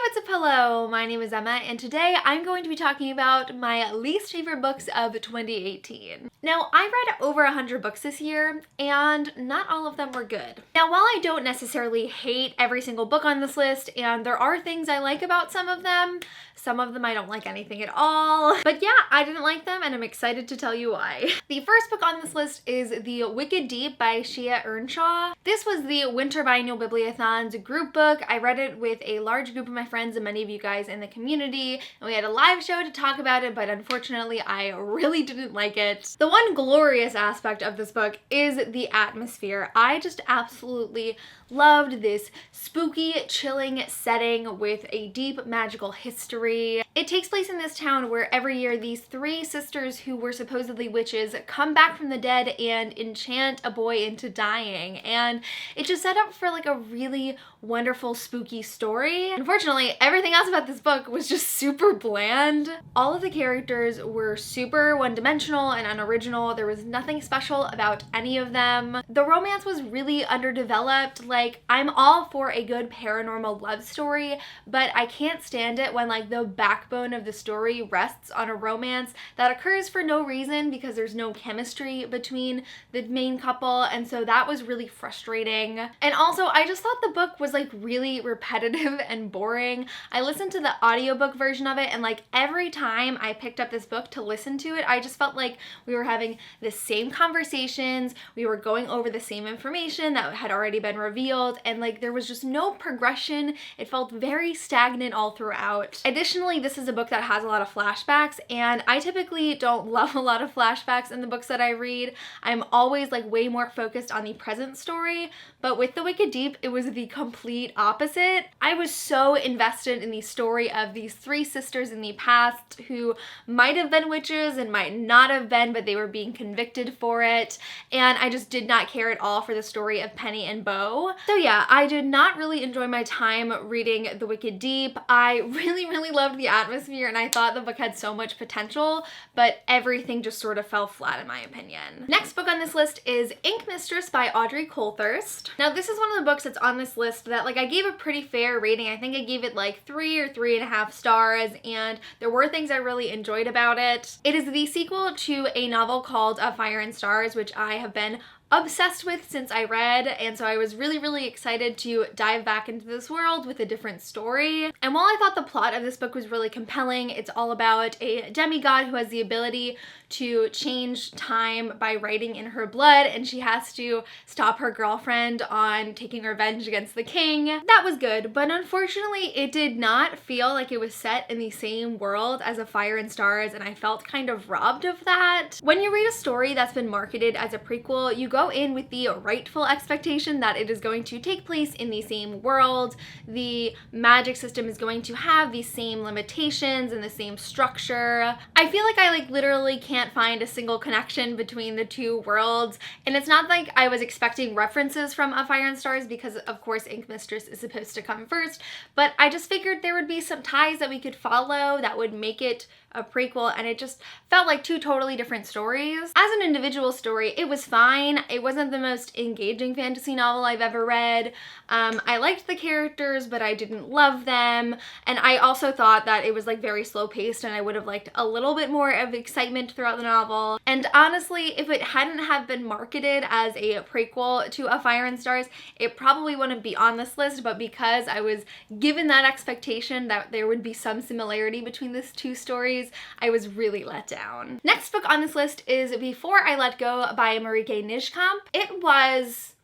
what's up? Hello, my name is Emma, and today I'm going to be talking about my least favorite books of 2018. Now, I read over 100 books this year, and not all of them were good. Now, while I don't necessarily hate every single book on this list, and there are things I like about some of them I don't like anything at all. But yeah, I didn't like them, and I'm excited to tell you why. The first book on this list is The Wicked Deep by Shia Earnshaw. This was the Winter Biennial Bibliothon's group book. I read it with a large group of my friends and many of you guys in the community, and we had a live show to talk about it, but unfortunately I really didn't like it. The one glorious aspect of this book is the atmosphere. I just absolutely loved this spooky, chilling setting with a deep magical history. It takes place in this town where every year these three sisters who were supposedly witches come back from the dead and enchant a boy into dying, and it just set up for like a really wonderful spooky story. Unfortunately, everything else about this book was just super bland. All of the characters were super one-dimensional and unoriginal. There was nothing special about any of them. The romance was really underdeveloped. Like, I'm all for a good paranormal love story, but I can't stand it when like the backbone of the story rests on a romance that occurs for no reason because there's no chemistry between the main couple, and so that was really frustrating. And also, I just thought the book was like really repetitive and boring. I listened to the audiobook version of it, and like every time I picked up this book to listen to it, I just felt like we were having the same conversations, we were going over the same information that had already been revealed, and like there was just no progression. It felt very stagnant all throughout. Additionally, this is a book that has a lot of flashbacks, and I typically don't love a lot of flashbacks in the books that I read. I'm always like way more focused on the present story, but with The Wicked Deep, it was the complete opposite. I was so invested in the story of these three sisters in the past who might have been witches and might not have been, but they were being convicted for it, and I just did not care at all for the story of Penny and Bo. So yeah, I did not really enjoy my time reading The Wicked Deep. I really loved the atmosphere, and I thought the book had so much potential, but everything just sort of fell flat in my opinion. Next book on this list is Mistress by Audrey Coulthurst. Now, this is one of the books that's on this list that like I gave a pretty fair rating. I think I gave it like 3 or 3.5 stars, and there were things I really enjoyed about it. It is the sequel to a novel called Fire and Stars, which I have been obsessed with since I read, and so I was really excited to dive back into this world with a different story. And while I thought the plot of this book was really compelling, it's all about a demigod who has the ability to change time by writing in her blood, and she has to stop her girlfriend on taking revenge against the king. That was good, but unfortunately it did not feel like it was set in the same world as A Fire and Stars, and I felt kind of robbed of that. When you read a story that's been marketed as a prequel, you go in with the rightful expectation that it is going to take place in the same world. The magic system is going to have the same limitations and the same structure. I feel like I literally can't find a single connection between the two worlds, and it's not like I was expecting references from A Fire and Stars because of course Mistress is supposed to come first, but I just figured there would be some ties that we could follow that would make it a prequel, and it just felt like two totally different stories. As an individual story, it was fine. It wasn't the most engaging fantasy novel I've ever read. I liked the characters, but I didn't love them, and I also thought that it was like very slow paced, and I would have liked a little bit more of excitement throughout the novel. And honestly, if it hadn't have been marketed as a prequel to A Fire and Stars, it probably wouldn't be on this list, but because I was given that expectation that there would be some similarity between these two stories, I was really let down. Next book on this list is Before I Let Go by Marieke Nijkamp. It was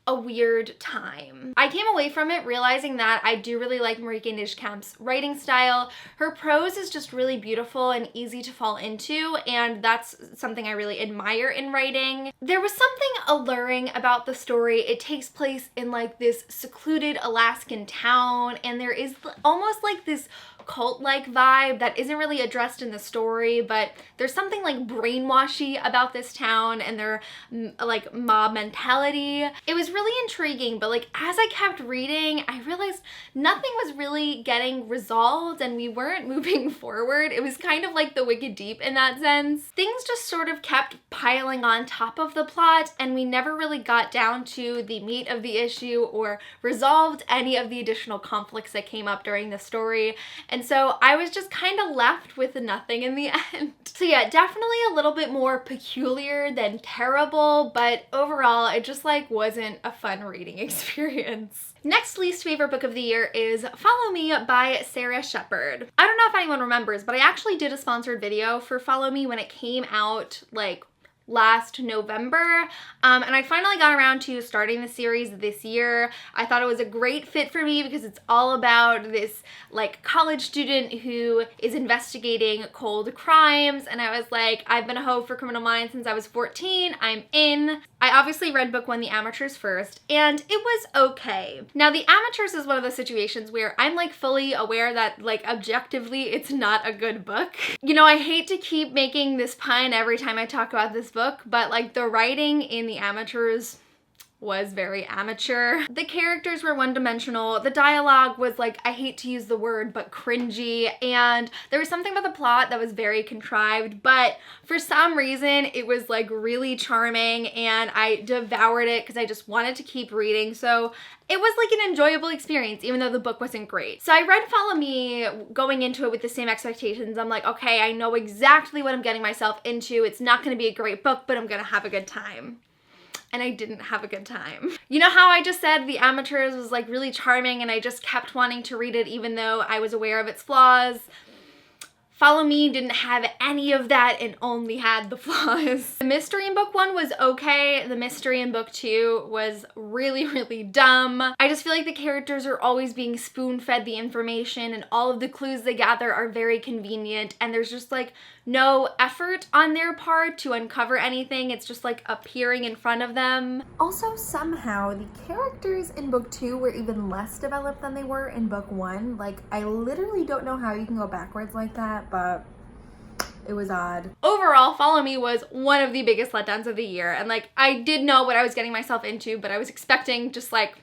a weird time. I came away from it realizing that I do really like Marieke Nijkamp's writing style. Her prose is just really beautiful and easy to fall into, and that's something I really admire in writing. There was something alluring about the story. It takes place in like this secluded Alaskan town, and there is almost like this cult-like vibe that isn't really addressed in the story, but there's something like brainwashy about this town and their like mob mentality. It was really really intriguing, but like as I kept reading, I realized nothing was really getting resolved and we weren't moving forward. It was kind of like The Wicked Deep in that sense. Things just sort of kept piling on top of the plot and we never really got down to the meat of the issue or resolved any of the additional conflicts that came up during the story. And so I was just kind of left with nothing in the end. So yeah, definitely a little bit more peculiar than terrible, but overall it just like wasn't a fun reading experience. Next least favorite book of the year is Follow Me by Sarah Shepard. I don't know if anyone remembers, but I actually did a sponsored video for Follow Me when it came out like last November, and I finally got around to starting the series this year. I thought it was a great fit for me because it's all about this like college student who is investigating cold crimes, and I was like, I've been a hoe for Criminal Minds since I was 14. I'm in. I obviously read book one, The Amateurs, first, and it was okay. Now, The Amateurs is one of those situations where I'm like fully aware that like objectively it's not a good book. You know, I hate to keep making this pun every time I talk about this book, but like the writing in The Amateurs was very amateur. The characters were one-dimensional. The dialogue was like, I hate to use the word, but cringy. And there was something about the plot that was very contrived, but for some reason it was like really charming and I devoured it because I just wanted to keep reading. So it was like an enjoyable experience, even though the book wasn't great. So I read Follow Me going into it with the same expectations. I'm like, okay, I know exactly what I'm getting myself into. It's not gonna be a great book, but I'm gonna have a good time. And I didn't have a good time. You know how I just said The Amateurs was like really charming and I just kept wanting to read it even though I was aware of its flaws? Follow Me didn't have any of that and only had the flaws. The mystery in book one was okay. The mystery in book two was really, really dumb. I just feel like the characters are always being spoon-fed the information and all of the clues they gather are very convenient and there's just like no effort on their part to uncover anything. It's just like appearing in front of them. Also, somehow the characters in book two were even less developed than they were in book one. Like, I literally don't know how you can go backwards like that, but it was odd. Overall, Follow Me was one of the biggest letdowns of the year. And like, I did know what I was getting myself into, but I was expecting just like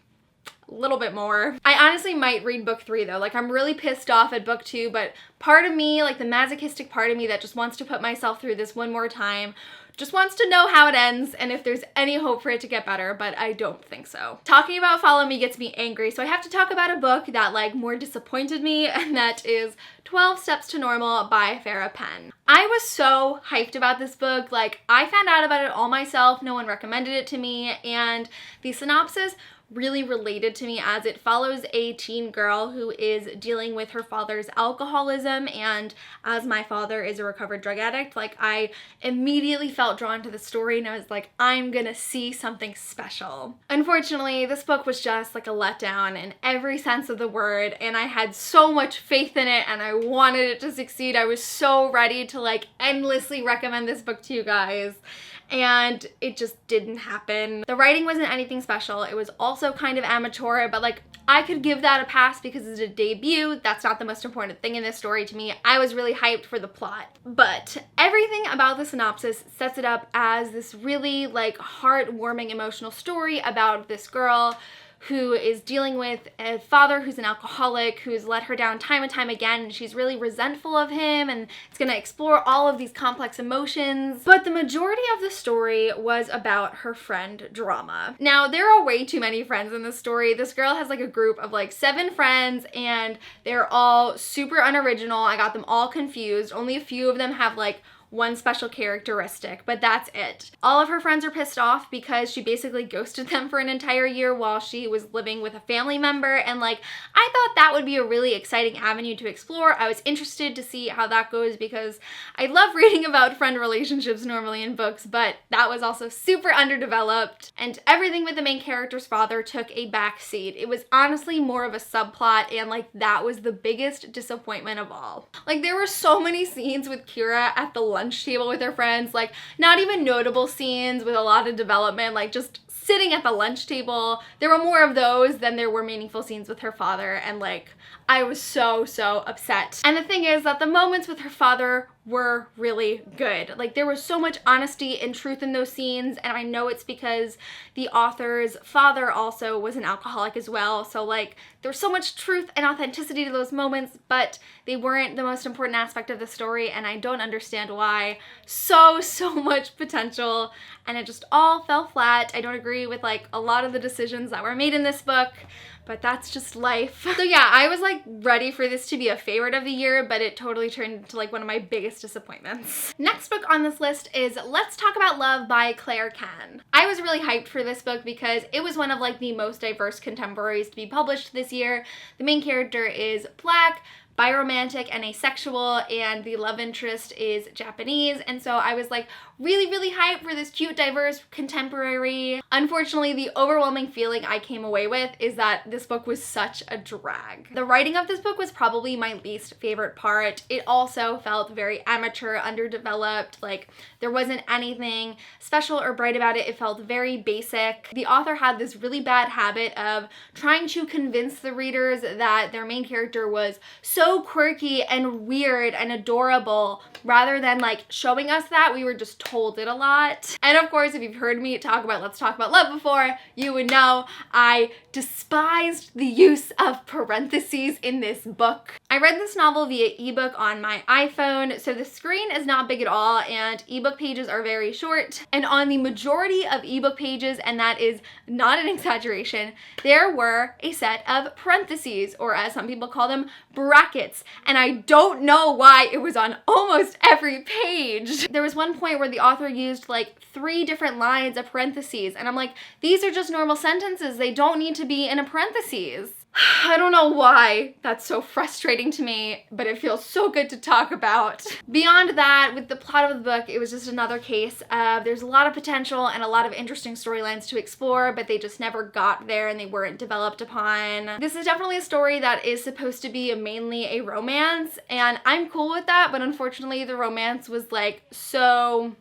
a little bit more. I honestly might read book three though. Like, I'm really pissed off at book two, but part of me, like the masochistic part of me that just wants to put myself through this one more time, just wants to know how it ends and if there's any hope for it to get better, but I don't think so. Talking about Follow Me gets me angry, so I have to talk about a book that like more disappointed me, and that is 12 Steps to Normal by Farah Penn. I was so hyped about this book. Like, I found out about it all myself. No one recommended it to me, and the synopsis really related to me as it follows a teen girl who is dealing with her father's alcoholism, and as my father is a recovered drug addict, like I immediately felt drawn to the story and I was like, I'm gonna see something special. Unfortunately, this book was just like a letdown in every sense of the word, and I had so much faith in it and I wanted it to succeed. I was so ready to like endlessly recommend this book to you guys, and it just didn't happen. The writing wasn't anything special. It was also kind of amateur, but like I could give that a pass because it's a debut. That's not the most important thing in this story to me. I was really hyped for the plot, but everything about the synopsis sets it up as this really like heartwarming emotional story about this girl who is dealing with a father who's an alcoholic, who's let her down time and time again, and she's really resentful of him, and it's gonna explore all of these complex emotions. But the majority of the story was about her friend Drama. Now, there are way too many friends in this story. This girl has like a group of like 7 friends, and they're all super unoriginal. I got them all confused. Only a few of them have like one special characteristic, but that's it. All of her friends are pissed off because she basically ghosted them for an entire year while she was living with a family member, and like I thought that would be a really exciting avenue to explore. I was interested to see how that goes because I love reading about friend relationships normally in books, but that was also super underdeveloped, and everything with the main character's father took a back seat. It was honestly more of a subplot, and like that was the biggest disappointment of all. Like, there were so many scenes with Kira at the lunch table with her friends, like not even notable scenes with a lot of development, like just sitting at the lunch table. There were more of those than there were meaningful scenes with her father, and like I was so upset. And the thing is that the moments with her father were really good. Like, there was so much honesty and truth in those scenes, and I know it's because the author's father also was an alcoholic as well, so like there was so much truth and authenticity to those moments, but they weren't the most important aspect of the story, and I don't understand why. So much potential, and it just all fell flat. I don't agree with like a lot of the decisions that were made in this book, but that's just life. So yeah, I was like ready for this to be a favorite of the year, but it totally turned into like one of my biggest disappointments. Next book on this list is Let's Talk About Love by Claire Can. I was really hyped for this book because it was one of like the most diverse contemporaries to be published this year. The main character is Black, biromantic and asexual, and the love interest is Japanese, and so I was like really hyped for this cute, diverse contemporary. Unfortunately, the overwhelming feeling I came away with is that this book was such a drag. The writing of this book was probably my least favorite part. It also felt very amateur, underdeveloped, like there wasn't anything special or bright about it. It felt very basic. The author had this really bad habit of trying to convince the readers that their main character was so quirky and weird and adorable, rather than like showing us that. We were just told it a lot. And of course, if you've heard me talk about Let's Talk About Love before, you would know I despised the use of parentheses in this book. I read this novel via ebook on my iPhone, so the screen is not big at all, and ebook pages are very short. And on the majority of ebook pages, and that is not an exaggeration, there were a set of parentheses, or as some people call them, brackets. And I don't know why it was on almost every page. There was one point where the author used like 3 different lines of parentheses, and I'm like, these are just normal sentences. They don't need to be in a parentheses. I don't know why that's so frustrating to me, but it feels so good to talk about. Beyond that, with the plot of the book, it was just another case of there's a lot of potential and a lot of interesting storylines to explore, but they just never got there and they weren't developed upon. This is definitely a story that is supposed to be mainly a romance, and I'm cool with that, but unfortunately the romance was like so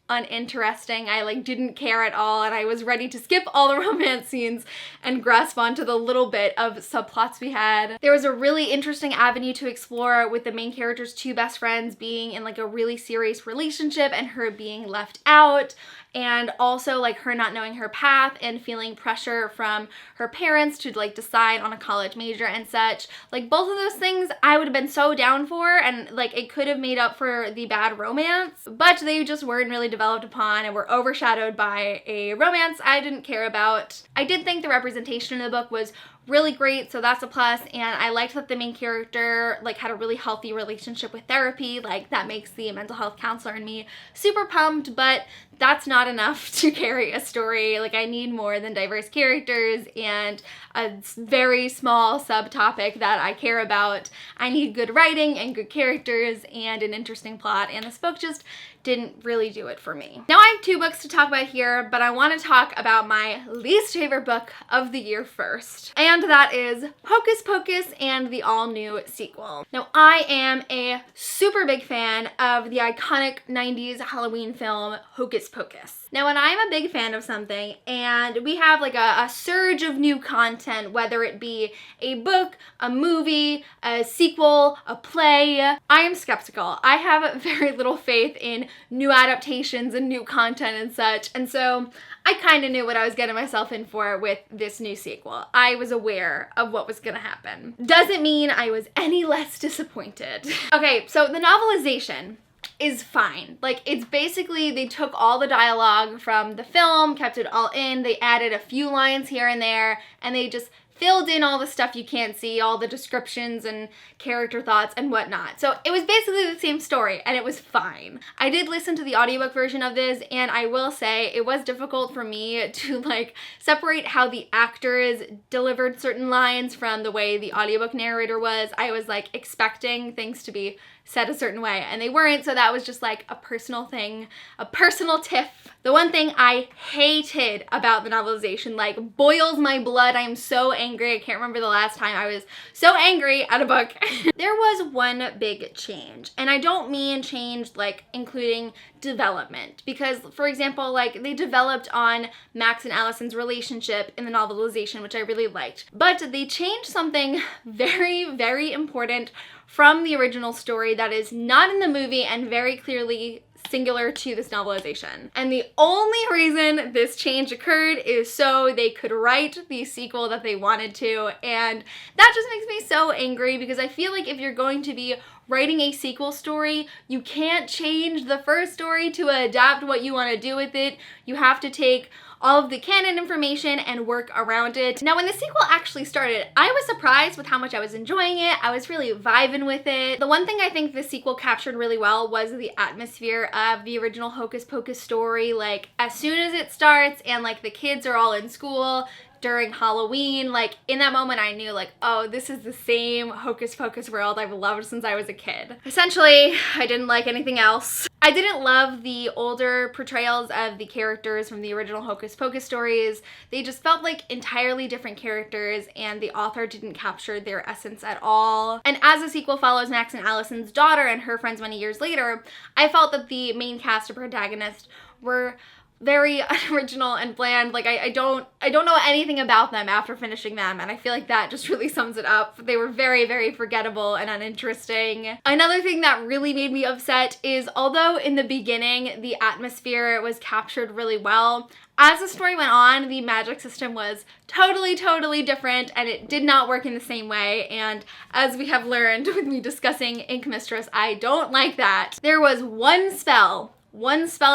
uninteresting. I like didn't care at all, and I was ready to skip all the romance scenes and grasp onto the little bit of subplots we had. There was a really interesting avenue to explore with the main character's 2 best friends being in like a really serious relationship and her being left out, and also like her not knowing her path and feeling pressure from her parents to like decide on a college major and such. Like both of those things I would have been so down for, and like it could have made up for the bad romance, but they just weren't really developed upon and were overshadowed by a romance I didn't care about. I did think the representation in the book was really great, so that's a plus, and I liked that the main character like had a really healthy relationship with therapy. Like that makes the mental health counselor in me super pumped, but that's not enough to carry a story. Like I need more than diverse characters and a very small subtopic that I care about. I need good writing and good characters and an interesting plot, and this book just didn't really do it for me. Now I have 2 books to talk about here, but I want to talk about my least favorite book of the year first, and that is Hocus Pocus and the all-new sequel. Now I am a super big fan of the iconic 90s Halloween film Hocus Pocus. Now when I'm a big fan of something and we have like a surge of new content, whether it be a book, a movie, a sequel, a play, I am skeptical. I have very little faith in new adaptations and new content and such, and so I kind of knew what I was getting myself in for with this new sequel. I was aware of what was gonna happen. Doesn't mean I was any less disappointed. Okay, so the novelization is fine. Like it's basically, they took all the dialogue from the film, kept it all in, they added a few lines here and there, and they just filled in all the stuff you can't see, all the descriptions and character thoughts and whatnot. So it was basically the same story, and it was fine. I did listen to the audiobook version of this, and I will say it was difficult for me to like separate how the actors delivered certain lines from the way the audiobook narrator was. I was like expecting things to be said a certain way, and they weren't, so that was just like a personal thing, a personal tiff. The one thing I hated about the novelization, like boils my blood, I'm so angry. I can't remember the last time I was so angry at a book. There was one big change, and I don't mean change like including development, because for example, like they developed on Max and Allison's relationship in the novelization, which I really liked, but they changed something very, very important from the original story that is not in the movie and very clearly singular to this novelization. And the only reason this change occurred is so they could write the sequel that they wanted to, and that just makes me so angry, because I feel like if you're going to be writing a sequel story, you can't change the first story to adapt what you want to do with it. You have to take all of the canon information and work around it. Now, when the sequel actually started, I was surprised with how much I was enjoying it. I was really vibing with it. The one thing I think the sequel captured really well was the atmosphere of the original Hocus Pocus story. Like, as soon as it starts and like the kids are all in school during Halloween, like in that moment I knew like, oh, this is the same Hocus Pocus world I've loved since I was a kid. Essentially, I didn't like anything else. I didn't love the older portrayals of the characters from the original Hocus Pocus stories. They just felt like entirely different characters, and the author didn't capture their essence at all. And as the sequel follows Max and Allison's daughter and her friends many years later, I felt that the main cast of protagonists were very unoriginal and bland. Like I don't know anything about them after finishing them, and I feel like that just really sums it up. They were very, very forgettable and uninteresting. Another thing that really made me upset is, although in the beginning the atmosphere was captured really well, as the story went on, the magic system was totally different, and it did not work in the same way. And as we have learned with me discussing Ink Mistress, I don't like that. There was one spell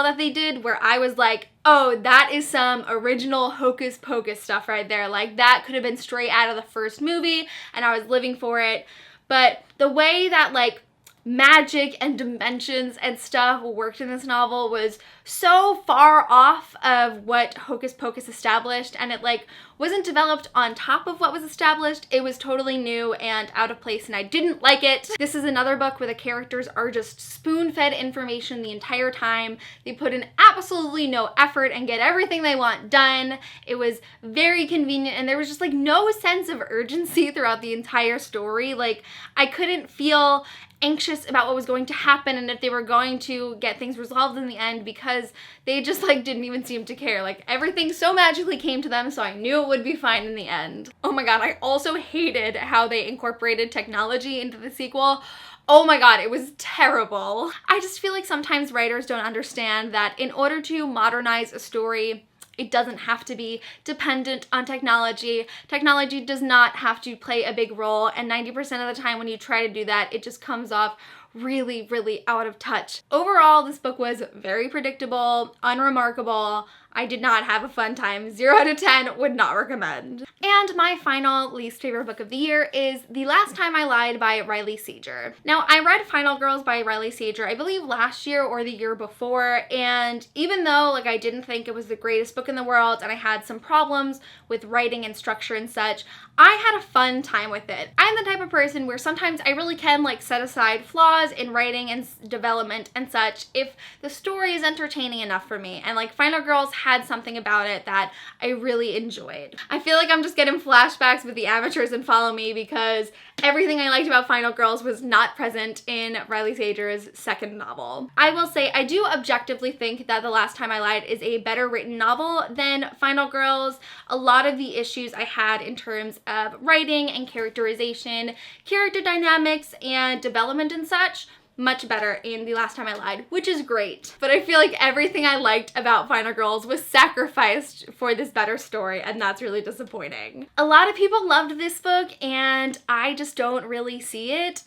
that they did where I was like, oh, that is some original Hocus Pocus stuff right there. Like, that could have been straight out of the first movie, and I was living for it. But the way that like magic and dimensions and stuff worked in this novel was so far off of what Hocus Pocus established, and it like wasn't developed on top of what was established. It was totally new and out of place, and I didn't like it. This is another book where the characters are just spoon-fed information the entire time. They put in absolutely no effort and get everything they want done. It was very convenient, and there was just like no sense of urgency throughout the entire story. Like, I couldn't feel anxious about what was going to happen and if they were going to get things resolved in the end, because they just like didn't even seem to care. Like, everything so magically came to them, so I knew it would be fine in the end. Oh my god, I also hated how they incorporated technology into the sequel. Oh my god, it was terrible. I just feel like sometimes writers don't understand that in order to modernize a story, it doesn't have to be dependent on technology. Technology does not have to play a big role, and 90% of the time when you try to do that, it just comes off really, really out of touch. Overall, this book was very predictable, unremarkable. I did not have a fun time. 0 out of 10, would not recommend. And my final least favorite book of the year is The Last Time I Lied by Riley Sager. Now, I read Final Girls by Riley Sager, I believe last year or the year before, and even though like I didn't think it was the greatest book in the world and I had some problems with writing and structure and such, I had a fun time with it. I'm the type of person where sometimes I really can like set aside flaws in writing and development and such if the story is entertaining enough for me, and like Final Girls had something about it that I really enjoyed. I feel like I'm just getting flashbacks with the amateurs and follow me, because everything I liked about Final Girls was not present in Riley Sager's second novel. I will say I do objectively think that The Last Time I Lied is a better written novel than Final Girls. A lot of the issues I had in terms of writing and characterization, character dynamics, and development and such, much better in The Last Time I Lied, which is great. But I feel like everything I liked about Final Girls was sacrificed for this better story, and that's really disappointing. A lot of people loved this book, and I just don't really see it.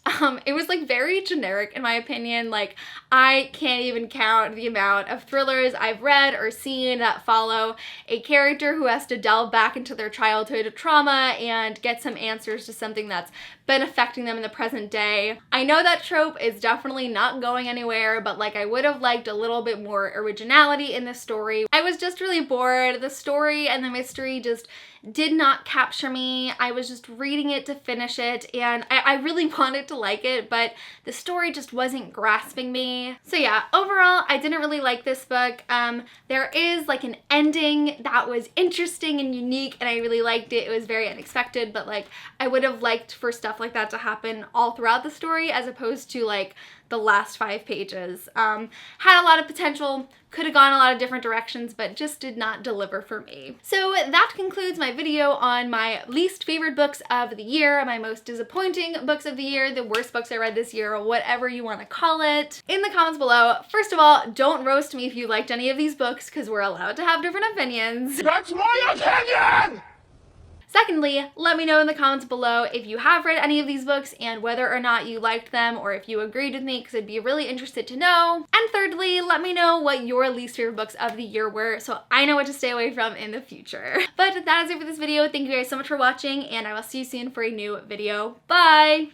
It was like very generic in my opinion. Like, I can't even count the amount of thrillers I've read or seen that follow a character who has to delve back into their childhood trauma and get some answers to something that's been affecting them in the present day. I know that trope is definitely not going anywhere, but like I would have liked a little bit more originality in this story. I was just really bored. The story and the mystery just did not capture me. I was just reading it to finish it, and I really wanted to like it, but the story just wasn't grasping me. So yeah, overall, I didn't really like this book. There is like an ending that was interesting and unique, and I really liked it. It was very unexpected, but like I would have liked for stuff like that to happen all throughout the story as opposed to like the last 5 pages. Had a lot of potential, could have gone a lot of different directions, but just did not deliver for me. So that concludes my video on my least favorite books of the year, my most disappointing books of the year, the worst books I read this year, or whatever you want to call it. In the comments below, first of all, don't roast me if you liked any of these books, because we're allowed to have different opinions. That's my opinion! Secondly, let me know in the comments below if you have read any of these books and whether or not you liked them or if you agreed with me, because I'd be really interested to know. And thirdly, let me know what your least favorite books of the year were so I know what to stay away from in the future. But that is it for this video. Thank you guys so much for watching, and I will see you soon for a new video. Bye!